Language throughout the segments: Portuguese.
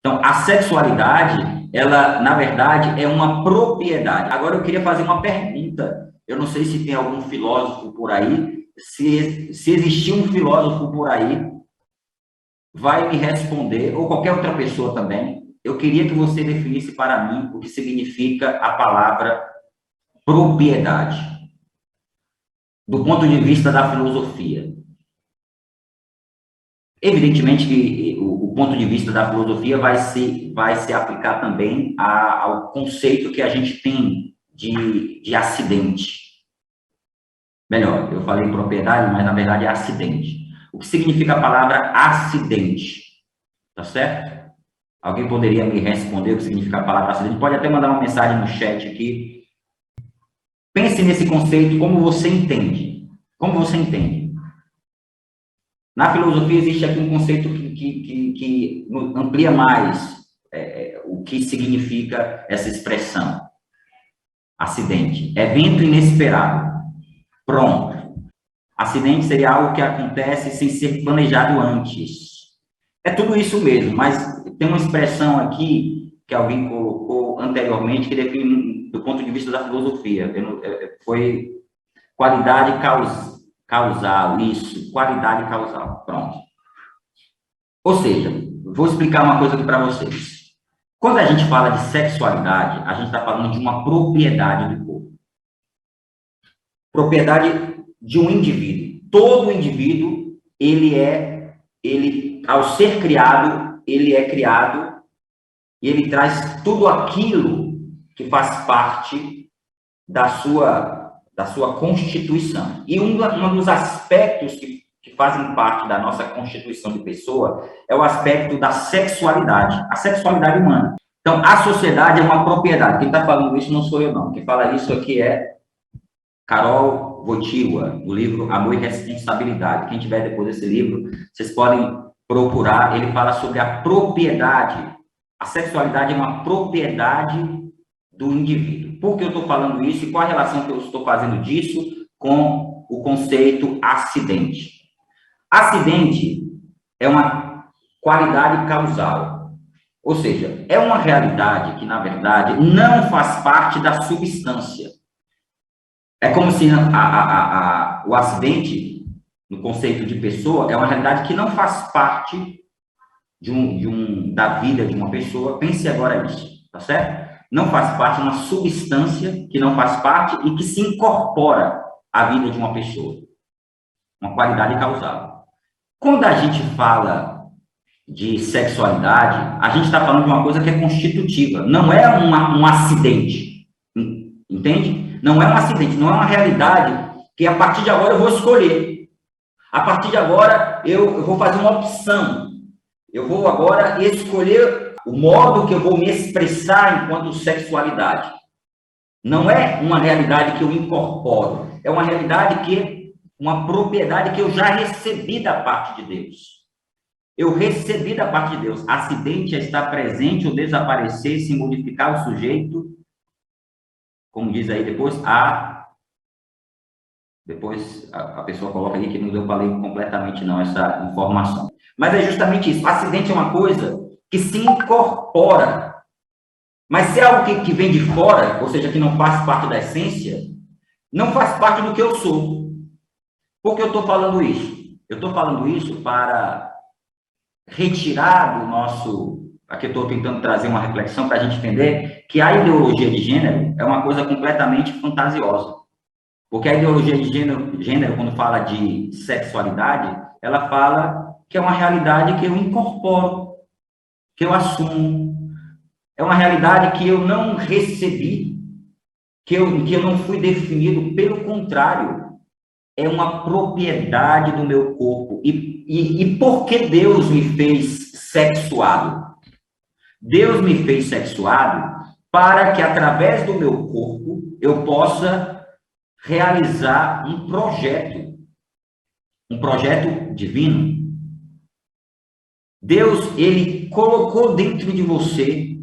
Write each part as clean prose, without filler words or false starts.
Então, a sexualidade, ela, na verdade, é uma propriedade. Agora, eu queria fazer uma pergunta. Eu não sei se tem algum filósofo por aí, se existir um filósofo por aí, vai me responder, ou qualquer outra pessoa também. Eu queria que você definisse para mim o que significa a palavra propriedade, do ponto de vista da filosofia. Evidentemente que o ponto de vista da filosofia vai se aplicar também ao conceito que a gente tem de acidente. Melhor, eu falei propriedade, mas na verdade é acidente. O que significa a palavra acidente? Tá certo? Alguém poderia me responder o que significa a palavra acidente? Pode até mandar uma mensagem no chat aqui. Pense nesse conceito, como você entende. Como você entende? Na filosofia existe aqui um conceito que amplia mais o que significa essa expressão. Acidente. Evento inesperado. Pronto. Acidente seria algo que acontece sem ser planejado antes. É tudo isso mesmo, mas tem uma expressão aqui que alguém colocou anteriormente que define do ponto de vista da filosofia. Foi qualidade causal, isso, qualidade causal. Pronto. Ou seja, vou explicar uma coisa aqui para vocês. Quando a gente fala de sexualidade, a gente está falando de uma propriedade do corpo. Propriedade de um indivíduo. Todo indivíduo, ao ser criado, ele é criado e ele traz tudo aquilo que faz parte da sua constituição. E um dos aspectos que fazem parte da nossa constituição de pessoa é o aspecto da sexualidade, a sexualidade humana. Então, a sociedade é uma propriedade. Quem está falando isso não sou eu, não. Quem fala isso aqui é Carol Wojtyła, o livro Amor e Responsabilidade. Quem tiver depois desse livro, vocês podem procurar. Ele fala sobre a propriedade. A sexualidade é uma propriedade do indivíduo. Por que eu estou falando isso e qual a relação que eu estou fazendo disso com o conceito acidente? Acidente é uma qualidade causal, ou seja, é uma realidade que, na verdade, não faz parte da substância. É como se o acidente, no conceito de pessoa, é uma realidade que não faz parte da vida de uma pessoa. Pense agora nisso, tá certo? Não faz parte de uma substância que não faz parte e que se incorpora à vida de uma pessoa. Uma qualidade causal. Quando a gente fala de sexualidade, a gente está falando de uma coisa que é constitutiva. Não é um acidente. Entende? Não é um acidente, não é uma realidade que a partir de agora eu vou escolher. A partir de agora eu vou fazer uma opção. Eu vou agora escolher o modo que eu vou me expressar enquanto sexualidade. Não é uma realidade que eu incorporo. É uma realidade uma propriedade que eu já recebi da parte de Deus. Eu recebi da parte de Deus. Acidente é estar presente ou desaparecer, se modificar o sujeito. Como diz aí depois, a pessoa coloca aí que não deu para ler completamente não essa informação. Mas é justamente isso. Acidente é uma coisa que se incorpora. Mas se é algo que vem de fora, ou seja, que não faz parte da essência, não faz parte do que eu sou. Por que eu estou falando isso? Eu estou falando isso para retirar do nosso... Aqui eu estou tentando trazer uma reflexão para a gente entender que a ideologia de gênero é uma coisa completamente fantasiosa. Porque a ideologia de gênero, quando fala de sexualidade, ela fala que é uma realidade que eu incorporo, que eu assumo. É uma realidade que eu não recebi, que eu não fui definido. Pelo contrário, é uma propriedade do meu corpo. E por que Deus me fez sexuado? Deus me fez sexuado para que, através do meu corpo, eu possa realizar um projeto divino. Deus, ele colocou dentro de você,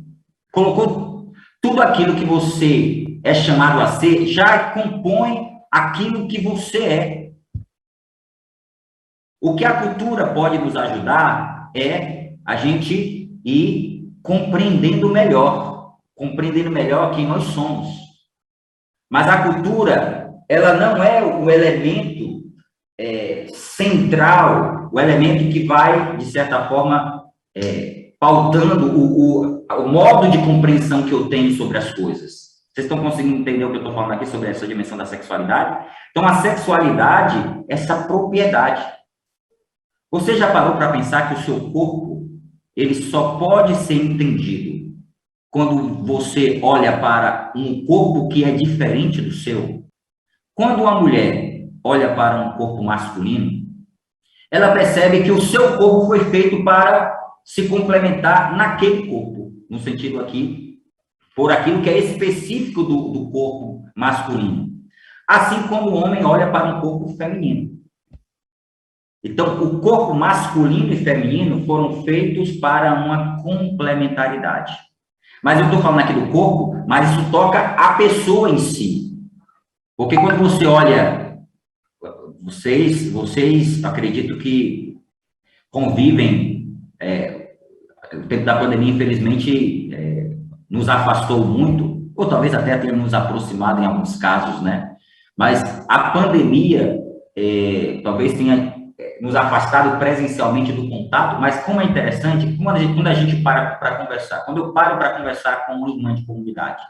colocou tudo aquilo que você é chamado a ser, já compõe aquilo que você é. O que a cultura pode nos ajudar é a gente ir compreendendo melhor quem nós somos. Mas a cultura, ela não é o elemento central, o elemento que vai, de certa forma, pautando o modo de compreensão que eu tenho sobre as coisas. Vocês estão conseguindo entender o que eu estou falando aqui sobre essa dimensão da sexualidade? Então, a sexualidade é essa propriedade. Você já parou para pensar que o seu corpo, ele só pode ser entendido quando você olha para um corpo que é diferente do seu? Quando uma mulher olha para um corpo masculino, ela percebe que o seu corpo foi feito para se complementar naquele corpo, no sentido aqui, por aquilo que é específico do corpo masculino. Assim como o homem olha para um corpo feminino. Então, o corpo masculino e feminino foram feitos para uma complementaridade. Mas eu estou falando aqui do corpo, mas isso toca a pessoa em si. Porque quando você olha, vocês acredito que convivem, o tempo da pandemia, infelizmente, nos afastou muito, ou talvez até tenha nos aproximado em alguns casos, né? Mas a pandemia talvez tenha nos afastado presencialmente do contato, mas como é interessante, quando a gente para conversar, quando eu paro para conversar com uma irmã de comunidade,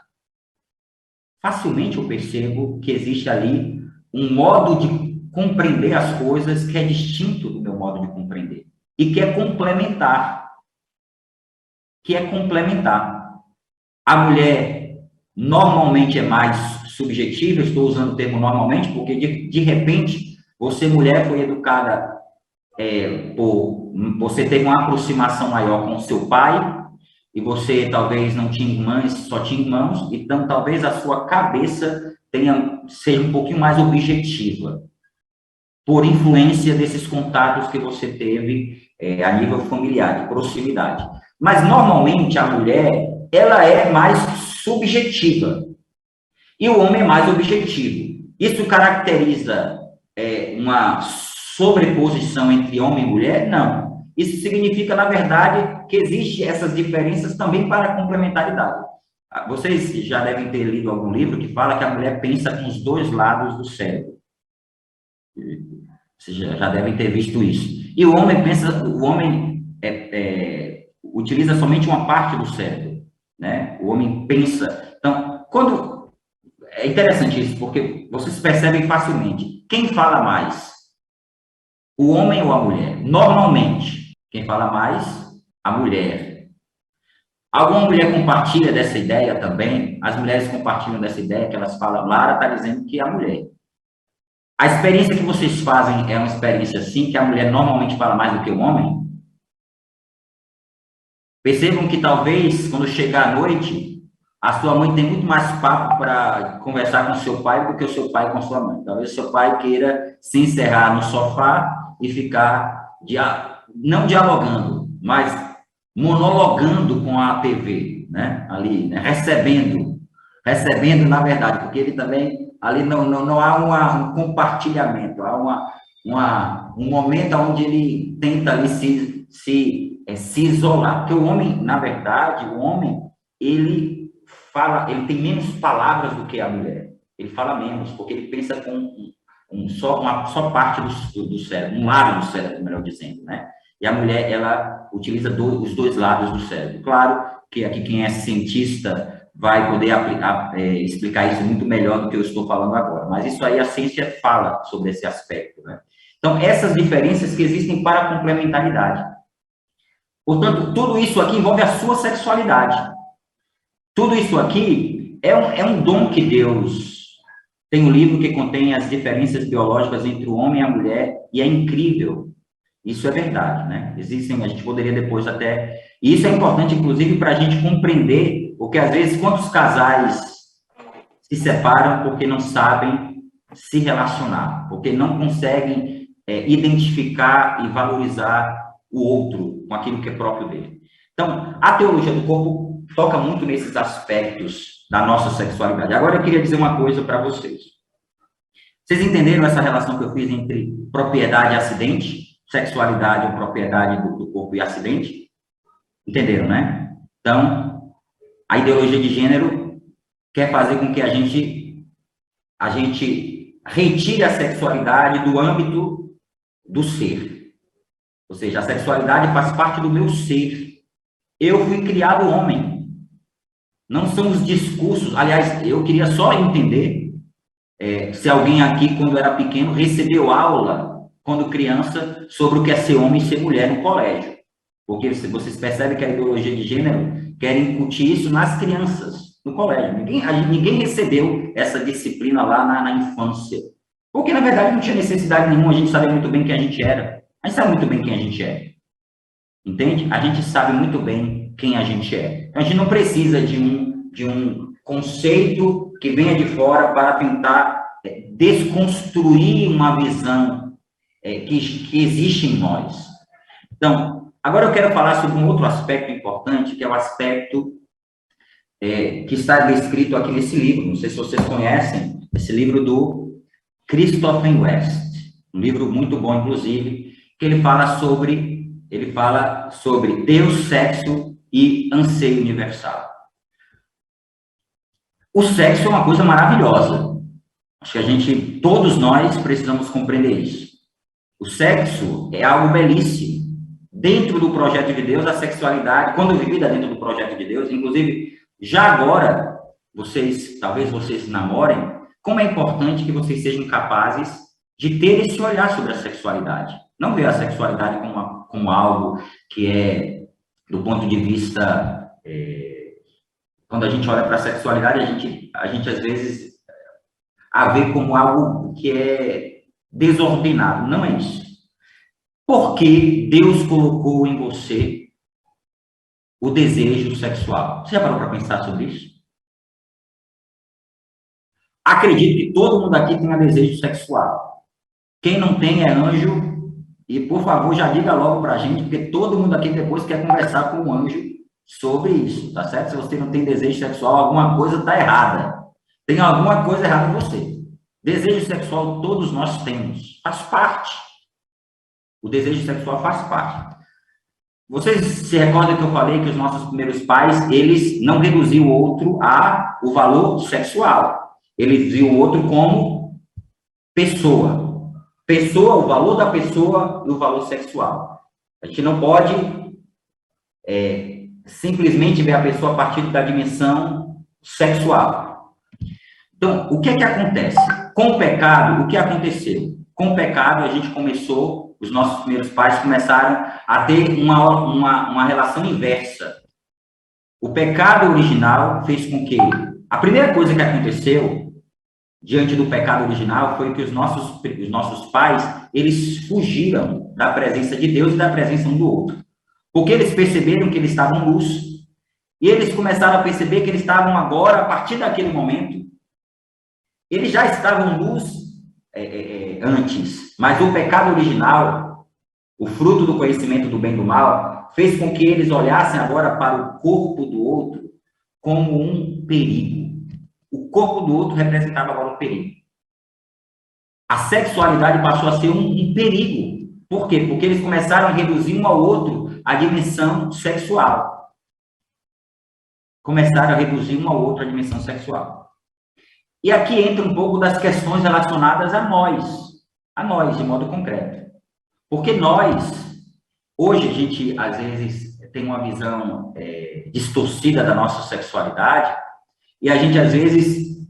facilmente eu percebo que existe ali um modo de compreender as coisas que é distinto do meu modo de compreender e que é complementar. A mulher normalmente é mais subjetiva, estou usando o termo normalmente, porque de repente você, mulher, foi educada você teve uma aproximação maior com o seu pai, e você talvez não tinha irmãs, só tinha irmãos, então talvez a sua cabeça seja um pouquinho mais objetiva, por influência desses contatos que você teve a nível familiar, de proximidade. Mas, normalmente, a mulher, ela é mais subjetiva, e o homem é mais objetivo. Isso caracteriza uma sobreposição entre homem e mulher? Não. Isso significa, na verdade, que existem essas diferenças também para a complementaridade. Vocês já devem ter lido algum livro que fala que a mulher pensa com os dois lados do cérebro. Vocês já devem ter visto isso. E o homem utiliza somente uma parte do cérebro, né? O homem pensa. Então, é interessante isso, porque vocês percebem facilmente. Quem fala mais? O homem ou a mulher? Normalmente, quem fala mais? A mulher. Alguma mulher compartilha dessa ideia também? As mulheres compartilham dessa ideia que elas falam, Lara está dizendo que é a mulher. A experiência que vocês fazem é uma experiência assim, que a mulher normalmente fala mais do que o homem? Percebam que talvez, quando chegar à noite, a sua mãe tem muito mais papo para conversar com o seu pai do que o seu pai com a sua mãe. Talvez o seu pai queira se encerrar no sofá e ficar, não dialogando, mas monologando com a TV, né? Ali, né? Recebendo, na verdade, porque ele também, ali não há um compartilhamento, há um momento onde ele tenta ali se isolar. Porque o homem, na verdade, ele tem menos palavras do que a mulher. Ele fala menos, porque ele pensa com uma só parte do cérebro, um lado do cérebro, melhor dizendo, né? E a mulher, ela utiliza os dois lados do cérebro. Claro que aqui quem é cientista vai poder explicar isso muito melhor do que eu estou falando agora, mas isso aí a ciência fala sobre esse aspecto, né? Então, essas diferenças que existem para a complementaridade. Portanto, tudo isso aqui envolve a sua sexualidade. Tudo isso aqui é um dom que Deus... Tem um livro que contém as diferenças biológicas entre o homem e a mulher, e é incrível. Isso é verdade, né? Existem, a gente poderia depois até... E isso é importante, inclusive, para a gente compreender, porque às vezes quantos casais se separam porque não sabem se relacionar, porque não conseguem identificar e valorizar o outro com aquilo que é próprio dele. Então, a teologia do corpo toca muito nesses aspectos da nossa sexualidade. Agora, eu queria dizer uma coisa para vocês. Vocês entenderam essa relação que eu fiz entre propriedade e acidente? Sexualidade ou propriedade do corpo e acidente? Entenderam, né? Então, a ideologia de gênero quer fazer com que a gente retire a sexualidade do âmbito do ser. Ou seja, a sexualidade faz parte do meu ser. Eu fui criado homem. Não são os discursos. Aliás, eu queria só entender se alguém aqui, quando era pequeno, recebeu aula, quando criança, sobre o que é ser homem e ser mulher no colégio. Porque vocês percebem que a ideologia de gênero quer incutir isso nas crianças, no colégio. Ninguém recebeu essa disciplina lá na infância. Porque, na verdade, não tinha necessidade nenhuma, a gente sabia muito bem quem a gente era. A gente sabe muito bem quem a gente é. Entende? A gente sabe muito bem quem a gente é. A gente não precisa de um conceito que venha de fora para tentar desconstruir uma visão que existe em nós. Então, agora eu quero falar sobre um outro aspecto importante, que é o aspecto que está descrito aqui nesse livro. Não sei se vocês conhecem, esse livro do Christopher West. Um livro muito bom, inclusive, que ele fala sobre Deus, sexo e anseio universal. O sexo é uma coisa maravilhosa. Acho que todos nós precisamos compreender isso. O sexo é algo belíssimo. Dentro do projeto de Deus, a sexualidade, quando vivida dentro do projeto de Deus, inclusive, já agora, talvez vocês namorem, como é importante que vocês sejam capazes de ter esse olhar sobre a sexualidade. Não ver a sexualidade como algo que é, do ponto de vista, quando a gente olha para a sexualidade, a gente às vezes a vê como algo que é desordenado. Não é isso. Porque Deus colocou em você o desejo sexual. Você já parou para pensar sobre isso? Acredito que todo mundo aqui tenha desejo sexual. Quem não tem é anjo. E, por favor, já diga logo para a gente, porque todo mundo aqui depois quer conversar com o anjo sobre isso, tá certo? Se você não tem desejo sexual, alguma coisa está errada. Tem alguma coisa errada em você. Desejo sexual todos nós temos. Faz parte. O desejo sexual faz parte. Vocês se recordam que eu falei que os nossos primeiros pais, eles não reduziam o outro o valor sexual. Eles viam o outro como pessoa. O valor da pessoa e o valor sexual. A gente não pode simplesmente ver a pessoa a partir da dimensão sexual. Então, o que é que acontece? Com o pecado, o que aconteceu? Com o pecado, a gente começou, os nossos primeiros pais começaram a ter uma relação inversa. O pecado original fez com que... A primeira coisa que aconteceu diante do pecado original foi que os nossos pais, eles fugiram da presença de Deus e da presença um do outro. Porque eles perceberam que eles estavam luz, e eles começaram a perceber que eles estavam agora, a partir daquele momento, eles já estavam luz antes, mas o pecado original, o fruto do conhecimento do bem e do mal, fez com que eles olhassem agora para o corpo do outro como um perigo. O corpo do outro representava agora um perigo. A sexualidade passou a ser um perigo. Por quê? Porque eles começaram a reduzir um ao outro a dimensão sexual. Começaram a reduzir um ao outro a dimensão sexual. E aqui entra um pouco das questões relacionadas a nós, de modo concreto. Porque hoje a gente, às vezes, tem uma visão distorcida da nossa sexualidade, e a gente, às vezes,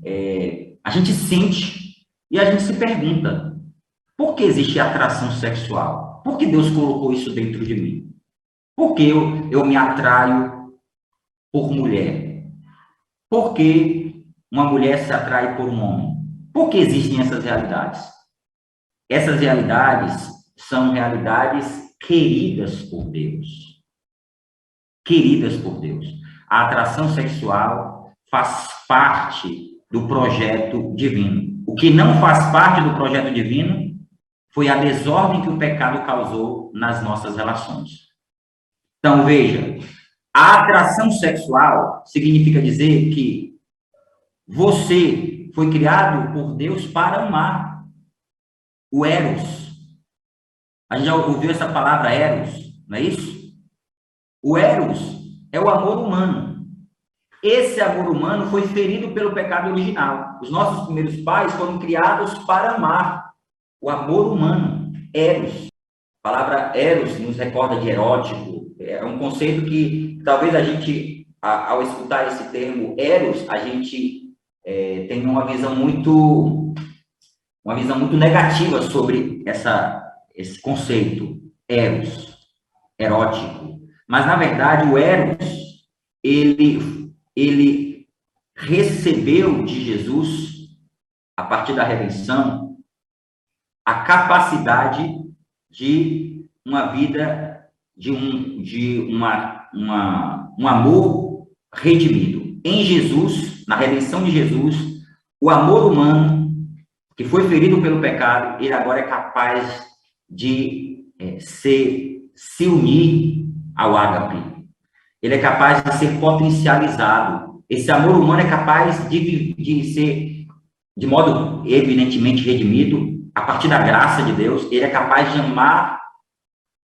a gente sente e a gente se pergunta, por que existe atração sexual? Por que Deus colocou isso dentro de mim? Por que eu me atraio por mulher? Por que uma mulher se atrai por um homem? Por que existem essas realidades? Essas realidades são realidades queridas por Deus. Queridas por Deus. A atração sexual faz parte do projeto divino. O que não faz parte do projeto divino foi a desordem que o pecado causou nas nossas relações. Então, veja, a atração sexual significa dizer que você foi criado por Deus para amar. O eros. A gente já ouviu essa palavra eros, não é isso? O eros é o amor humano. Esse amor humano foi ferido pelo pecado original. Os nossos primeiros pais foram criados para amar. O amor humano, eros. A palavra eros nos recorda de erótico. É um conceito que talvez a gente, ao escutar esse termo eros, a gente tenha uma visão muito negativa sobre esse conceito, eros, erótico. Mas, na verdade, o eros, ele recebeu de Jesus, a partir da redenção, a capacidade de uma vida, de um amor redimido. Em Jesus, na redenção de Jesus, o amor humano, que foi ferido pelo pecado, ele agora é capaz de se unir ao ágape. Ele é capaz de ser potencializado. Esse amor humano é capaz de ser, de modo evidentemente redimido, a partir da graça de Deus. Ele é capaz de amar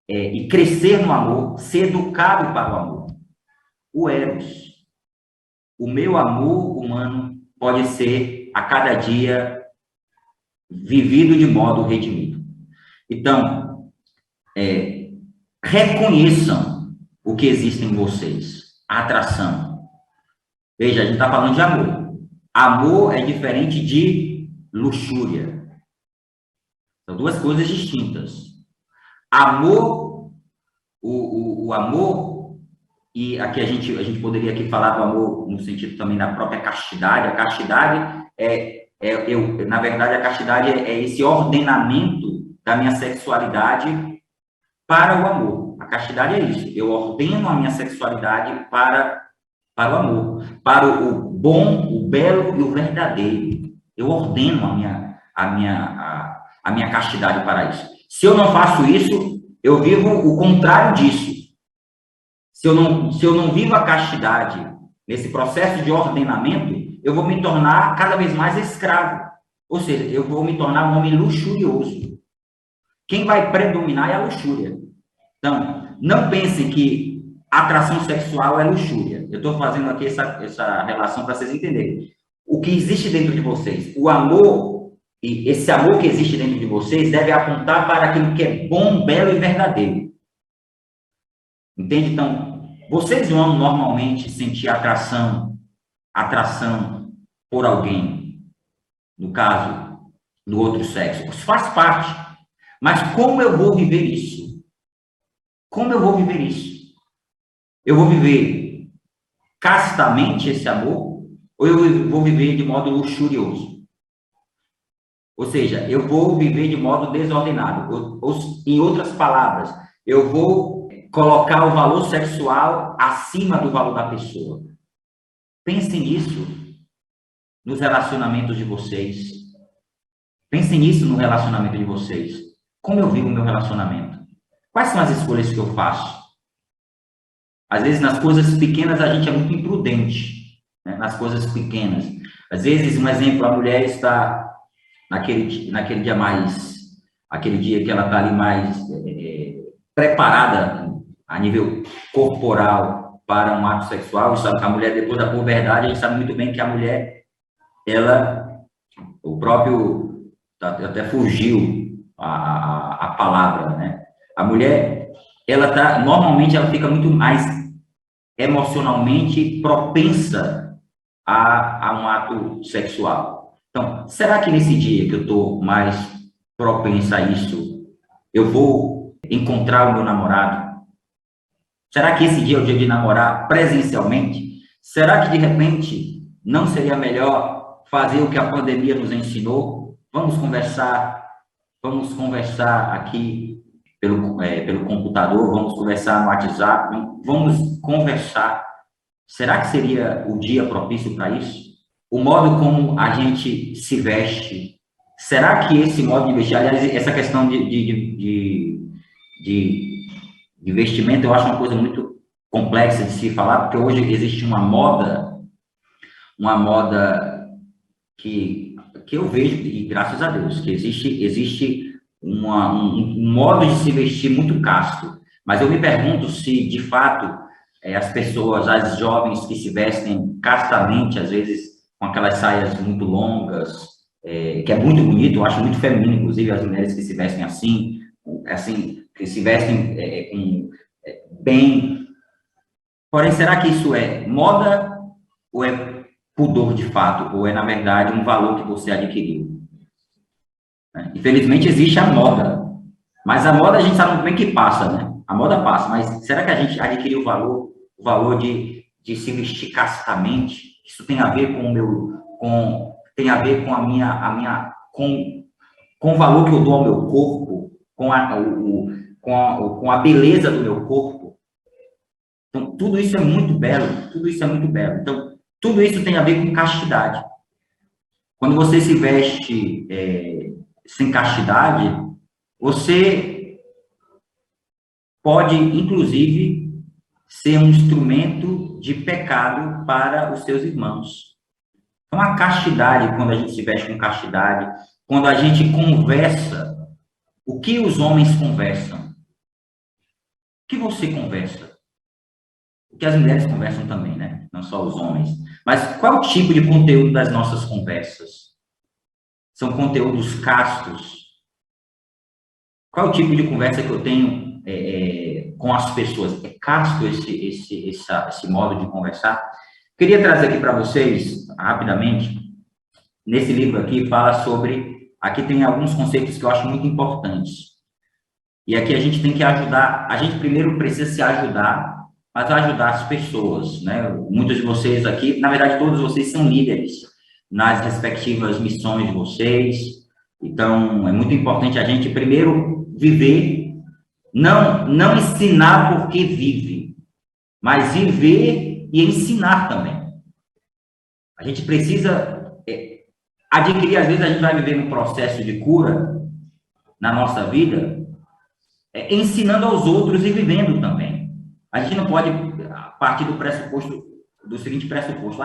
e crescer no amor, ser educado para o amor. O eros, o meu amor humano, pode ser, a cada dia, vivido de modo redimido. Então, reconheçam o que existe em vocês, a atração. Veja, a gente está falando de amor. Amor é diferente de luxúria. São duas coisas distintas. Amor, o amor, e aqui a gente poderia aqui falar do amor no sentido também da própria castidade. A castidade na verdade, a castidade é esse ordenamento da minha sexualidade para o amor. A castidade é isso. Eu ordeno a minha sexualidade para o amor, para o bom, o belo e o verdadeiro. Eu ordeno a minha castidade para isso. Se eu não faço isso, eu vivo o contrário disso. Se eu não vivo a castidade nesse processo de ordenamento, eu vou me tornar cada vez mais escravo. Ou seja, eu vou me tornar um homem luxurioso. Quem vai predominar é a luxúria. Então, não pensem que atração sexual é luxúria. Eu estou fazendo aqui essa relação para vocês entenderem. O que existe dentro de vocês, o amor, e esse amor que existe dentro de vocês deve apontar para aquilo que é bom, belo e verdadeiro. Entende? Então, vocês vão normalmente sentir atração por alguém, no caso do outro sexo. Isso faz parte. Mas como eu vou viver isso? Como eu vou viver isso? Eu vou viver castamente esse amor, ou eu vou viver de modo luxurioso? Ou seja, eu vou viver de modo desordenado. Em outras palavras, eu vou colocar o valor sexual acima do valor da pessoa. Pensem nisso nos relacionamentos de vocês. Pensem nisso no relacionamento de vocês. Como eu vivo o meu relacionamento? Quais são as escolhas que eu faço? Às vezes, nas coisas pequenas, a gente é muito imprudente, né? Nas coisas pequenas. Às vezes, um exemplo, a mulher está naquele dia aquele dia que ela está ali mais preparada a nível corporal para um ato sexual. A mulher, depois da puberdade, a gente sabe muito bem que a mulher, o próprio, até fugiu a palavra, né? A mulher, normalmente ela fica muito mais emocionalmente propensa a um ato sexual. Então, será que nesse dia que eu estou mais propensa a isso, eu vou encontrar o meu namorado? Será que esse dia é o dia de namorar presencialmente? Será que, de repente, não seria melhor fazer o que a pandemia nos ensinou? Vamos conversar aqui pelo computador, vamos conversar no WhatsApp, vamos conversar. Será que seria o dia propício para isso? O modo como a gente se veste, será que esse modo de vestir, aliás, essa questão de vestimento, eu acho uma coisa muito complexa de se falar, porque hoje existe uma moda que eu vejo, e graças a Deus, que existe um modo de se vestir muito casto. Mas eu me pergunto se, de fato, as pessoas, as jovens que se vestem castamente, às vezes com aquelas saias muito longas, que é muito bonito, eu acho muito feminino, inclusive, as mulheres que se vestem assim, que se vestem bem. Porém, será que isso é moda ou é pudor de fato? Ou é, na verdade, um valor que você adquiriu? Infelizmente, existe a moda, mas a moda a gente sabe muito bem que passa, né? A moda passa, mas será que a gente adquiriu o valor de se vestir castamente? Isso tem a ver com o meu, tem a ver com com o valor que eu dou ao meu corpo, com a beleza do meu corpo. Então, tudo isso é muito belo, tudo isso é muito belo. Então, tudo isso tem a ver com castidade. Quando você se veste sem castidade, você pode, inclusive, ser um instrumento de pecado para os seus irmãos. Então, a castidade, quando a gente se veste com castidade, quando a gente conversa, o que os homens conversam? O que você conversa? O que as mulheres conversam também, né? Não só os homens. Mas qual é o tipo de conteúdo das nossas conversas? São conteúdos castos? Qual é o tipo de conversa que eu tenho com as pessoas? É casto esse modo de conversar? Queria trazer aqui para vocês, rapidamente, nesse livro aqui, fala sobre... Aqui tem alguns conceitos que eu acho muito importantes. E aqui a gente tem que ajudar... A gente primeiro precisa se ajudar, mas ajudar as pessoas, né? Muitos de vocês aqui, na verdade, todos vocês são líderes nas respectivas missões de vocês. Então, é muito importante a gente primeiro viver, não ensinar porque vive, mas viver e ensinar também. A gente precisa adquirir, às vezes a gente vai viver um processo de cura na nossa vida, ensinando aos outros e vivendo também. A gente não pode partir do seguinte pressuposto: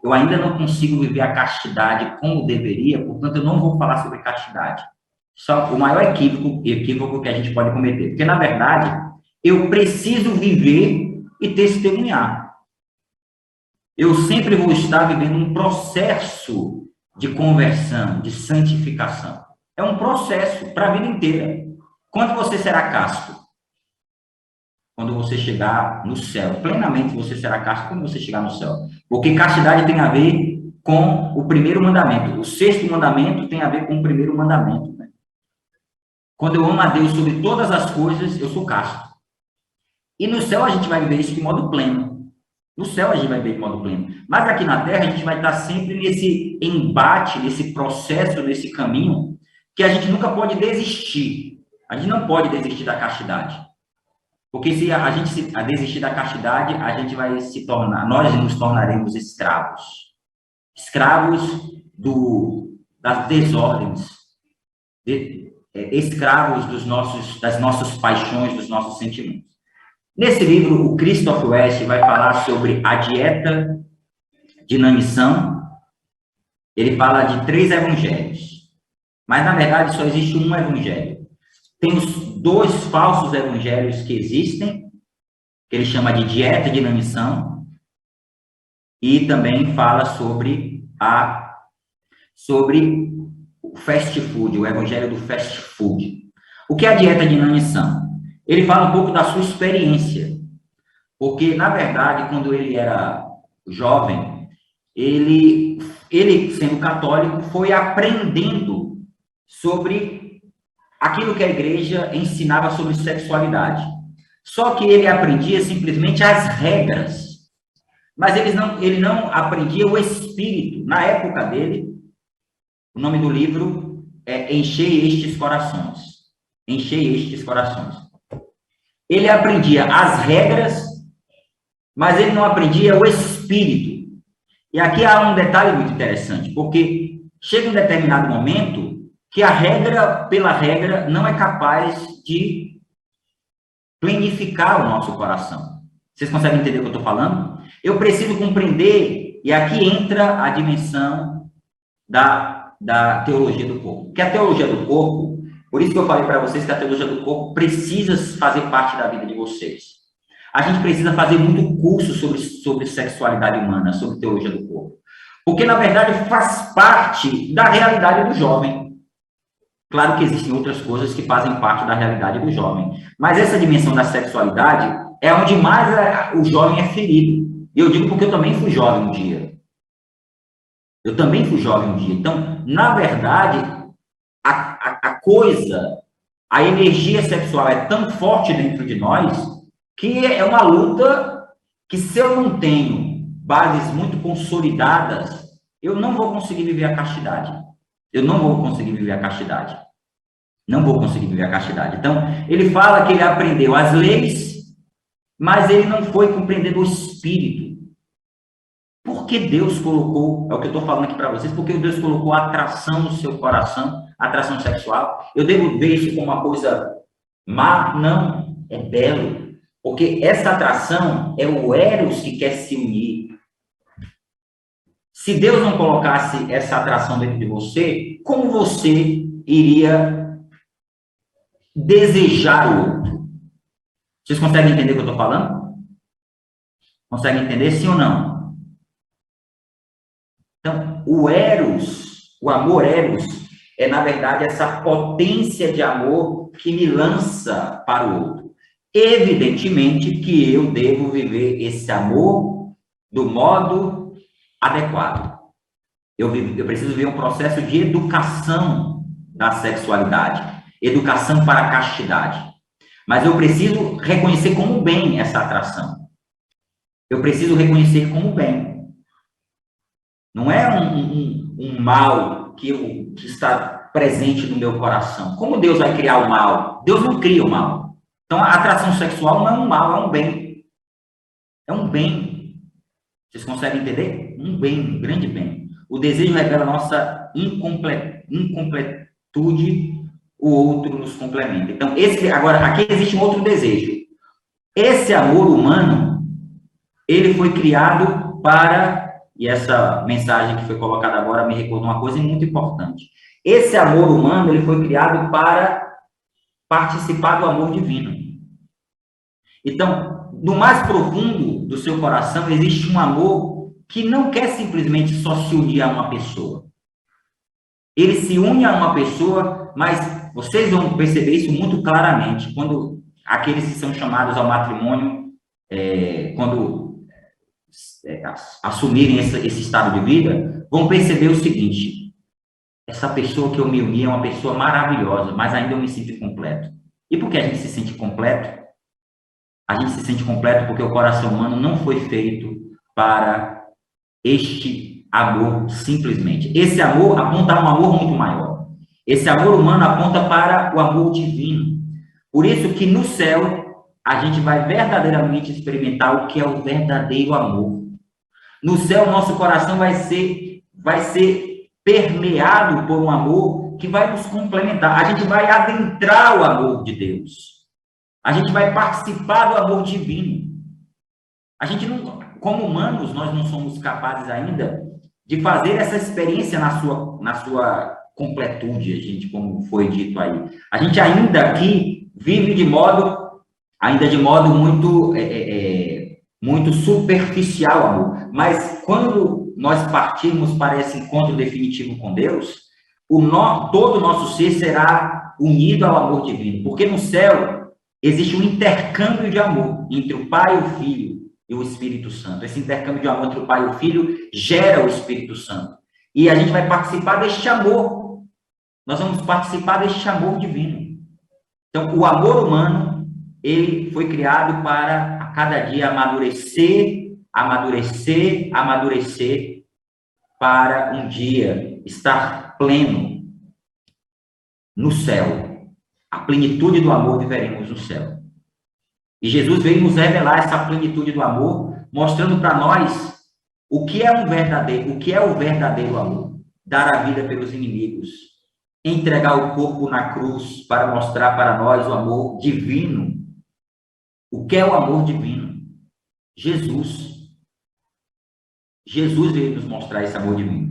eu ainda não consigo viver a castidade como deveria, portanto eu não vou falar sobre castidade. Só o maior equívoco que a gente pode cometer, porque na verdade eu preciso viver e testemunhar. Eu sempre vou estar vivendo um processo de conversão, de santificação. É um processo para a vida inteira. Quando você será casto? Quando você chegar no céu. Plenamente você será casto quando você chegar no céu. Porque castidade tem a ver com o primeiro mandamento. O sexto mandamento tem a ver com o primeiro mandamento. Né? Quando eu amo a Deus sobre todas as coisas, eu sou casto. E no céu a gente vai viver isso de modo pleno. No céu a gente vai viver de modo pleno. Mas aqui na terra a gente vai estar sempre nesse embate, nesse processo, nesse caminho, que a gente nunca pode desistir. A gente não pode desistir da castidade. Porque se a gente desistir da castidade, a gente vai se tornar, nós nos tornaremos escravos. Escravos das desordens. Escravos das nossas paixões, dos nossos sentimentos. Nesse livro, o Christoph West vai falar sobre a dieta de inanição. Ele fala de 3 evangelhos. Mas, na verdade, só existe um evangelho. Tem os 2 falsos evangelhos que existem, que ele chama de dieta de inanição, e também fala sobre o fast food, o evangelho do fast food. O que é a dieta de inanição? Ele fala um pouco da sua experiência, porque, na verdade, quando ele era jovem, ele sendo católico, foi aprendendo sobre aquilo que a igreja ensinava sobre sexualidade. Só que ele aprendia simplesmente as regras, mas ele não aprendia o espírito. Na época dele, o nome do livro é Enchei Estes Corações. Enchei Estes Corações. Ele aprendia as regras, mas ele não aprendia o espírito. E aqui há um detalhe muito interessante, porque chega um determinado momento que a regra, pela regra, não é capaz de planificar o nosso coração. Vocês conseguem entender o que eu estou falando? Eu preciso compreender, e aqui entra a dimensão da teologia do corpo. Porque a teologia do corpo, por isso que eu falei para vocês que a teologia do corpo precisa fazer parte da vida de vocês. a gente precisa fazer muito curso sobre sexualidade humana, sobre teologia do corpo. Porque, na verdade, faz parte da realidade do jovem. Claro que existem outras coisas que fazem parte da realidade do jovem. Mas essa dimensão da sexualidade é onde mais o jovem é ferido. E eu digo porque eu também fui jovem um dia. Eu também fui jovem um dia. Então, na verdade, a energia sexual é tão forte dentro de nós que é uma luta que, se eu não tenho bases muito consolidadas, eu não vou conseguir viver a castidade. Eu não vou conseguir viver a castidade. Não vou conseguir viver a castidade. Então, ele fala que ele aprendeu as leis, mas ele não foi compreendendo o espírito. Porque Deus colocou, é o que eu estou falando aqui para vocês, porque Deus colocou a atração no seu coração, atração sexual. Eu devo ver isso como uma coisa má? Não, é belo. Porque essa atração é o Eros que quer se unir. Se Deus não colocasse essa atração dentro de você, como você iria desejar o outro? Vocês conseguem entender o que eu estou falando? Conseguem entender, sim ou não? Então, o Eros, o amor Eros, é, na verdade, essa potência de amor que me lança para o outro. Evidentemente que eu devo viver esse amor do modo adequado. Eu preciso viver um processo de educação da sexualidade, educação para a castidade. Mas eu preciso reconhecer como bem essa atração. Eu preciso reconhecer como bem. Não é um mal que está presente no meu coração. Como Deus vai criar o mal? Deus não cria o mal. Então, a atração sexual não é um mal, é um bem. É um bem. Vocês conseguem entender? Um bem, um grande bem. O desejo revela a nossa incompletude, o outro nos complementa. Então, agora, aqui existe um outro desejo. Esse amor humano, ele foi criado para, e essa mensagem que foi colocada agora me recordou uma coisa muito importante. Esse amor humano, ele foi criado para participar do amor divino. Então, no mais profundo do seu coração, existe um amor que não quer simplesmente só se unir a uma pessoa. Ele se une a uma pessoa, mas vocês vão perceber isso muito claramente quando aqueles que são chamados ao matrimônio, quando assumirem esse estado de vida, vão perceber o seguinte: essa pessoa que eu me uni é uma pessoa maravilhosa, mas ainda eu me sinto incompleto. E por que a gente se sente completo? A gente se sente completo porque o coração humano não foi feito para este amor simplesmente. Esse amor aponta a um amor muito maior. Esse amor humano aponta para o amor divino. Por isso que no céu a gente vai verdadeiramente experimentar o que é o verdadeiro amor. No céu, nosso coração vai ser permeado por um amor que vai nos complementar. A gente vai adentrar o amor de Deus. A gente vai participar do amor divino. A gente não, como humanos, nós não somos capazes ainda de fazer essa experiência na sua completude, a gente, como foi dito aí. A gente ainda aqui vive de modo muito superficial, amor. Mas quando nós partirmos para esse encontro definitivo com Deus, todo o nosso ser será unido ao amor divino. Porque no céu existe um intercâmbio de amor entre o Pai, o Filho e o Espírito Santo. Esse intercâmbio de amor entre o Pai e o Filho gera o Espírito Santo. E a gente vai participar deste amor. Nós vamos participar deste amor divino. Então, o amor humano, ele foi criado para, a cada dia, amadurecer, para um dia estar pleno no céu. A plenitude do amor viveremos no céu. E Jesus veio nos revelar essa plenitude do amor, mostrando para nós o que é o verdadeiro amor. Dar a vida pelos inimigos, entregar o corpo na cruz para mostrar para nós o amor divino. O que é o amor divino? Jesus veio nos mostrar esse amor divino.